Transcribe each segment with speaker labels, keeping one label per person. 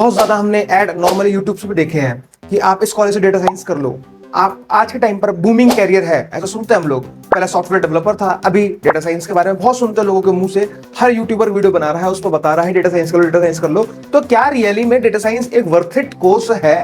Speaker 1: बहुत ज्यादा हमने ऐड नॉर्मली यूट्यूब पे देखे हैं कि आप इस कॉलेज से डेटा साइंस कर लो। आप आज के टाइम पर बूमिंग कैरियर है ऐसा सुनते हैं हम लोग। पहले सॉफ्टवेयर डेवलपर था, अभी डेटा साइंस के बारे में बहुत सुनते हैं लोगों के मुंह से। हर यूट्यूबर वीडियो बना रहा है, उसको बता रहा है डेटा साइंस कर लो, डेटा साइंस कर लो। तो क्या रियली में डेटा साइंस एक वर्थ इट कोर्स है?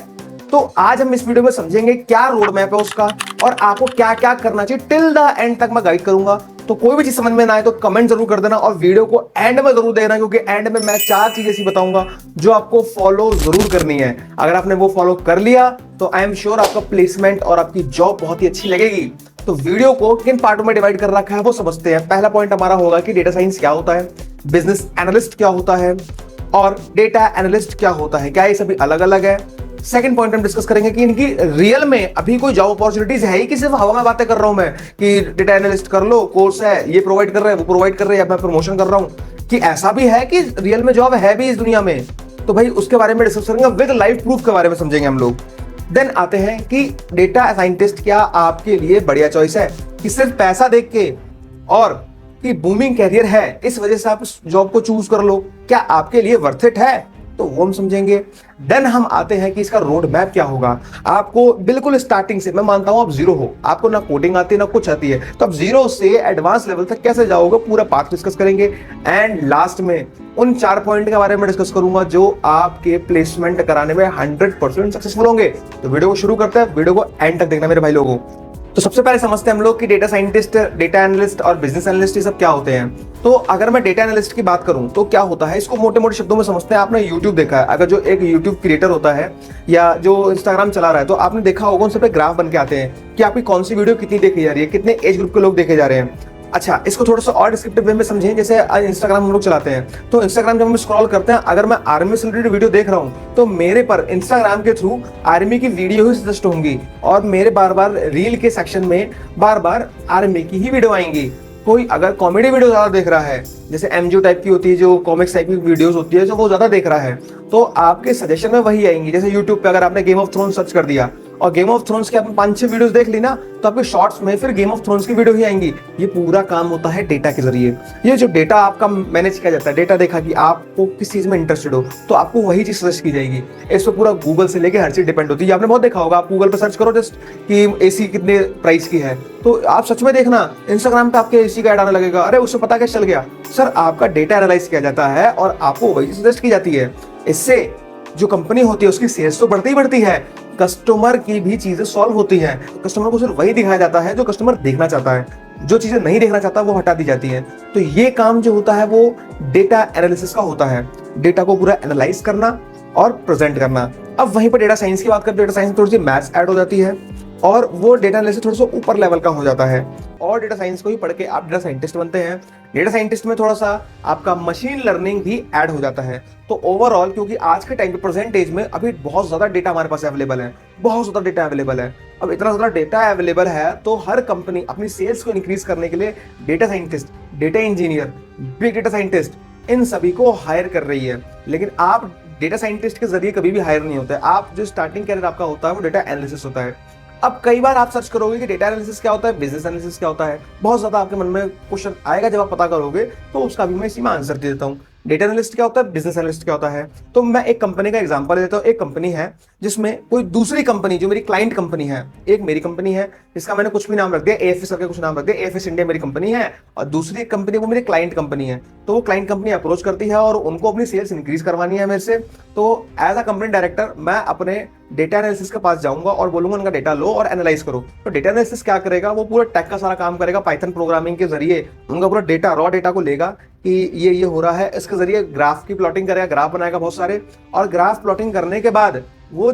Speaker 1: तो आज हम इस वीडियो में समझेंगे क्या रोड मैप है उसका और आपको क्या क्या करना चाहिए। टिल द एंड तक मैं गाइड करूंगा। तो कोई भी चीज समझ में ना आए तो कमेंट जरूर कर देना और वीडियो को एंड में जरूर देखना, क्योंकि एंड में मैं 4 चीजें ऐसी बताऊंगा जो आपको फॉलो जरूर करनी है। अगर आपने वो फॉलो कर लिया तो आई एम श्योर आपका प्लेसमेंट और आपकी जॉब बहुत ही अच्छी लगेगी। तो वीडियो को किन पार्टों में डिवाइड कर रखा है वो समझते हैं। पहला पॉइंट हमारा होगा कि डेटा साइंस क्या होता है, बिजनेस एनालिस्ट क्या होता है और डेटा एनालिस्ट क्या होता है, क्या ये सभी अलग अलग है। सेकंड पॉइंट हम डिस्कस करेंगे कि इनकी रियल में अभी कोई जॉब अपॉर्चुनिटीज है ही कि सिर्फ हवा में बातें कर रहा हूं मैं कि डेटा एनालिस्ट कर लो, कोर्स है, ये प्रोवाइड कर रहे हैं, वो प्रोवाइड कर रहे हैं, या मैं प्रमोशन कर रहा हूं, कि ऐसा भी है कि रियल में जॉब है भी इस दुनिया में। तो भाई उसके बारे में डिस्कस करेंगे, विद लाइव प्रूफ के बारे में समझेंगे हम लोग। देन आते हैं कि डेटा साइंटिस्ट क्या आपके लिए बढ़िया चॉइस है, कि सिर्फ पैसा देख के और कि बूमिंग कैरियर है इस वजह से आप इस जॉब को चूज कर लो, क्या आपके लिए वर्थ इट है? तो वो हम समझेंगे। देन हम आते हैं कि इसका रोड मैप क्या होगा। आपको बिल्कुल स्टार्टिंग से, मैं मानता हूं आप जीरो हो, आपको ना कोडिंग आती है ना कुछ आती है, तो आप जीरो से एडवांस लेवल तक कैसे जाओगे पूरा पाथ डिस्कस करेंगे। एंड लास्ट में उन 4 पॉइंट के बारे में डिस्कस करूंगा जो आपके प्लेसमेंट कराने में 100% सक्सेसफुल होंगे। तो वीडियो को शुरू करते हैं, वीडियो को एंड तक देखना मेरे भाई लोगों। तो सबसे पहले समझते हैं हम लोग कि डेटा साइंटिस्ट, डेटा एनालिस्ट और बिजनेस एनालिस्ट ये सब क्या होते हैं। तो अगर मैं डेटा एनालिस्ट की बात करूं तो क्या होता है, इसको मोटे मोटे शब्दों में समझते हैं। आपने यूट्यूब देखा है, अगर जो एक यूट्यूब क्रिएटर होता है या जो इंस्टाग्राम चला रहा है, तो आपने देखा होगा उन सब पे ग्राफ बन के आते हैं कि आपकी कौन सी वीडियो कितनी देखी जा रही है, कितने एज ग्रुप के लोग देखे जा रहे हैं। अच्छा, इसको थोड़ा सा और डिस्क्रिप्टिव वे में समझें। जैसे इंस्टाग्राम हम लोग चलाते हैं, तो इंस्टाग्राम जब हम स्क्रॉल करते हैं, अगर मैं आर्मी से रिलेटेड वीडियो देख रहा हूं तो मेरे पर इंस्टाग्राम के थ्रू आर्मी की वीडियो ही सजेस्ट होंगी और मेरे बार बार रील के सेक्शन में बार बार आर्मी की ही वीडियो आएंगी। कोई अगर कॉमेडी वीडियो ज्यादा देख रहा है, जैसे एमजीओ टाइप की होती है, जो कॉमिक्स टाइप की वीडियोस होती है, जो वो ज्यादा देख रहा है, तो आपके सजेशन में वही आएंगी। जैसे यूट्यूब पे अगर आपने गेम ऑफ थ्रोन्स सर्च कर दिया और गेम ऑफ थ्रोन्स के आपने 5-6 वीडियोस देख ली ना, तो आपके शॉर्ट्स में फिर गेम ऑफ थ्रोन्स की वीडियो ही आएंगी। ये पूरा काम होता है डेटा के जरिए। ये जो डेटा आपका मैनेज किया जाता है, डेटा देखा कि आपको किस चीज में इंटरेस्टेड हो तो आपको वही चीज सजेस्ट की जाएगी। इस पर पूरा गूगल से लेके हर चीज डिपेंड होती है। आपने बहुत देखा होगा, आप गूगल पे सर्च करो जस्ट कि एसी कितने प्राइस की है, तो आप सच में देखना इंस्टाग्राम पे आपके एसी का ऐड आने लगेगा। अरे उससे पता क्या चल गया सर, आपका डेटा एनालाइज किया जाता है और आपको वही सजेस्ट की जाती है। इससे जो कंपनी होती है उसकी सेल्स तो बढ़ती ही बढ़ती है, कस्टमर की भी चीजें सॉल्व होती हैं। कस्टमर को सिर्फ वही दिखाया जाता है जो कस्टमर देखना चाहता है, जो चीजें नहीं देखना चाहता वो हटा दी जाती हैं। तो ये काम जो होता है वो डेटा एनालिसिस का होता है, डेटा को पूरा एनालाइज करना और प्रेजेंट करना। अब वहीं पर डेटा साइंस की बात करें, डेटा साइंस में थोड़ी सी मैथ्स ऐड हो जाती है और वो डेटा एनालिसिस थोड़ा सा ऊपर लेवल का हो जाता है और डेटा साइंस को ही पढ़ के आप डेटा साइंटिस्ट बनते हैं। डेटा साइंटिस्ट में थोड़ा सा आपका मशीन लर्निंग भी ऐड हो जाता है। तो ओवरऑल, क्योंकि आज के टाइम पे प्रेजेंट एज में अभी बहुत ज्यादा डेटा हमारे पास अवेलेबल है, बहुत ज्यादा डेटा अवेलेबल है। अब इतना ज्यादा डेटा अवेलेबल है तो हर कंपनी अपनी सेल्स को इंक्रीज करने के लिए data scientist, data engineer, big data scientist in सभी को हायर कर रही है। लेकिन आप डेटा साइंटिस्ट के जरिए कभी भी हायर नहीं होते। आप जो स्टार्टिंग कैरियर आपका होता है वो डेटा एनालिसिस होता है। अब कई बार आप सर्च करोगे कि डेटा एनालिसिस क्या होता है, बिजनेस एनालिसिस क्या होता है, बहुत ज्यादा आपके मन में क्वेश्चन आएगा। जब आप पता करोगे तो उसका भी मैं इसी में आंसर दे देता हूँ। डेटा एनालिस्ट क्या होता है, बिजनेस एनालिस्ट क्या होता है। तो मैं एक कंपनी का एग्जांपल देता हूँ। एक कंपनी है जिसमें कोई दूसरी कंपनी, जो मेरी क्लाइंट कंपनी है, एक मेरी कंपनी है, इसका मैंने कुछ भी नाम रख दिया, एएफएस करके कुछ नाम रख दिया, एएफएस इंडिया मेरी कंपनी है, और दूसरी कंपनी वो मेरी क्लाइंट कंपनी है। तो वो क्लाइंट कंपनी अप्रोच करती है और उनको अपनी सेल्स इंक्रीज करवानी है मेरे से। तो एज अ कंपनी डायरेक्टर मैं अपने डेटा एनालिसिस के पास जाऊंगा और बोलूंगा उनका डेटा लो और एनालाइज करो। तो डेटा एनालिसिस क्या करेगा, वो पूरा टेक का सारा काम करेगा, पाइथन प्रोग्रामिंग के जरिए उनका पूरा डेटा, रॉ डेटा को लेगा कि ये हो रहा है, इसके जरिए ग्राफ की प्लॉटिंग करेगा, ग्राफ बनाएगा बहुत सारे, और ग्राफ प्लॉटिंग करने के बाद वो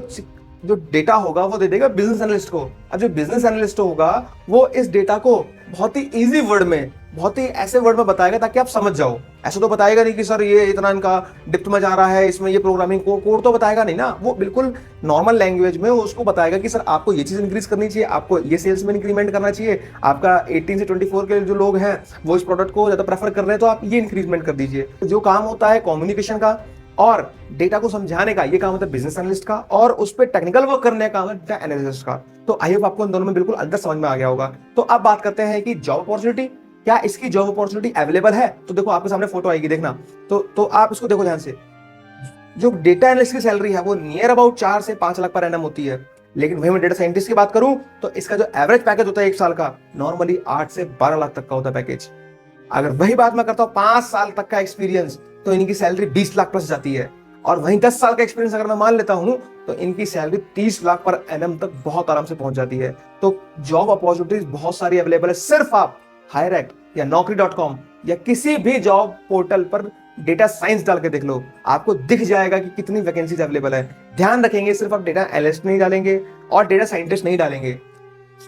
Speaker 1: जो डेटा होगा वो दे देगा बिजनेस एनालिस्ट को। अब जो बिजनेस एनालिस्ट होगा वो इस डेटा को बहुत ही इजी वर्ड में, बहुत ही ऐसे वर्ड में बताएगा ताकि आप समझ जाओ। ऐसा तो बताएगा नहीं कि सर ये इतना इनका डिप्थ में जा रहा है, इसमें ये प्रोग्रामिंग कोड तो बताएगा नहीं ना। वो बिल्कुल नॉर्मल लैंग्वेज में उसको बताएगा कि सर आपको ये चीज इंक्रीज करनी चाहिए, आपको ये सेल्स में इंक्रीमेंट करना चाहिए, आपका 18 से 24 के जो लोग हैं वो इस प्रोडक्ट को ज्यादा प्रेफर कर रहे हैं तो आप ये इंक्रीजमेंट कर दीजिए। जो काम होता है कम्युनिकेशन का और डेटा को समझाने का, ये काम होता है बिजनेस एनालिस्ट का, और उस पर टेक्निकल वर्क करने का काम है डेटा एनालिस्ट का। तो आई होप आपको इन दोनों में बिल्कुल अंतर समझ में आ गया होगा। तो अब बात करते हैं कि जॉब अपॉर्चुनिटी, क्या इसकी जॉब अपॉर्चुनिटी अवेलेबल है। तो देखो आपके सामने फोटो आएगी, देखना। तो आप इसको देखो ध्यान से। जो डेटा एनालिस्ट की सैलरी है वो नियर अबाउट 4 से 5 लाख पर एनम होती है। लेकिन वही मैं डेटा साइंटिस्ट की बात करूं तो इसका जो एवरेज पैकेज होता है 1 साल का, नॉर्मली 8 से 12 लाख तक का होता है पैकेज। अगर वही बात मैं करता हूं 5 साल तक का एक्सपीरियंस, तो इनकी सैलरी 20 लाख प्लस जाती है। और वहीं 10 साल का एक्सपीरियंस अगर मैं मान लेता हूं तो इनकी सैलरी 30 लाख पर एनम तक बहुत आराम से पहुंच जाती है। तो जॉब अपॉर्चुनिटीज बहुत सारी अवेलेबल है। सिर्फ आप हायरएक्ट या naukri.com या किसी भी जॉब पोर्टल पर डेटा साइंस डाल के देख लो, आपको दिख जाएगा कि कितनी वैकेंसीज अवेलेबल है। ध्यान रखेंगे, सिर्फ आप डेटा एनालिस्ट नहीं डालेंगे और डेटा साइंटिस्ट नहीं डालेंगे,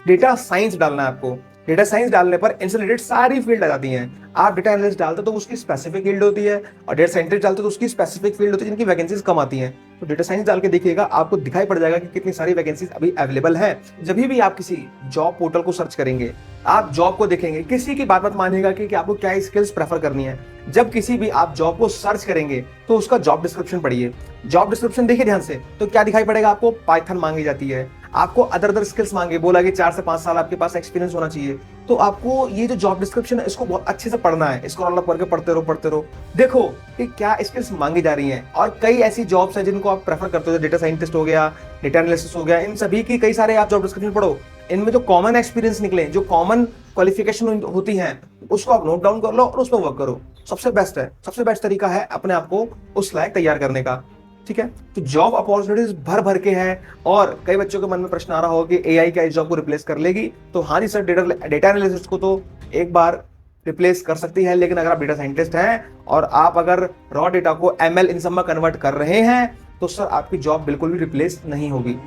Speaker 1: डेटा साइंस डालना है आपको। डेटा साइंस डालने पर इनसे रिलेटेड सारी फील्ड आ जाती हैं। आप डेटा एनालिस्ट डालते तो उसकी स्पेसिफिक फील्ड होती है, और डेटा साइंटिस्ट डालते तो उसकी स्पेसिफिक फील्ड होती है जिनकी वैकेंसीज कम आती हैं। तो डेटा साइंस डाल के देखिएगा, आपको दिखाई पड़ जाएगा कि कितनी सारी वैकेंसीज अभी अवेलेबल है। जब भी आप किसी जॉब पोर्टल को सर्च करेंगे, आप जॉब को देखेंगे, किसी की बात मत मानिएगा कि आपको क्या स्किल्स प्रेफर करनी है। जब किसी भी आप जॉब को सर्च करेंगे तो उसका जॉब डिस्क्रिप्शन पढ़िए। जॉब डिस्क्रिप्शन देखिए ध्यान से, तो क्या दिखाई पड़ेगा आपको? पाइथन मांगी जाती है, आपको अदर स्किल्स मांगे, बोला कि 4 से 5 साल आपके पास एक्सपीरियंस होना चाहिए। तो आपको ये जो जॉब डिस्क्रिप्शन है इसको बहुत अच्छे से पढ़ना है, इसको रोल अप करके पढ़ते रहो, देखो कि क्या स्किल्स मांगी जा रही हैं। और कई ऐसी जॉब्स हैं जिनको आप प्रेफर करते हो, डेटा साइंटिस्ट हो गया, डेटा एनालिस्ट हो गया, इन सभी की कई सारे आप जॉब डिस्क्रिप्शन पढ़ो। इनमें जो कॉमन एक्सपीरियंस निकले, जो कॉमन क्वालिफिकेशन होती हैं, उसको आप नोट डाउन कर लो और उस पर वर्क करो। सबसे बेस्ट है, सबसे बेस्ट तरीका है अपने आप को उस लायक तैयार करने का। ठीक है, तो जॉब अपॉर्चुनिटीज भर भर के हैं। और कई बच्चों के मन में प्रश्न आ रहा होगा कि एआई क्या इस जॉब को रिप्लेस कर लेगी? तो हाँ जी सर, डेटा एनालिसिस को तो एक बार रिप्लेस कर सकती है, लेकिन अगर आप डेटा साइंटिस्ट हैं और आप अगर रॉ डेटा को एमएल इन सब में कन्वर्ट कर रहे हैं तो सर आपकी जॉब बिल्कुल भी रिप्लेस नहीं होगी।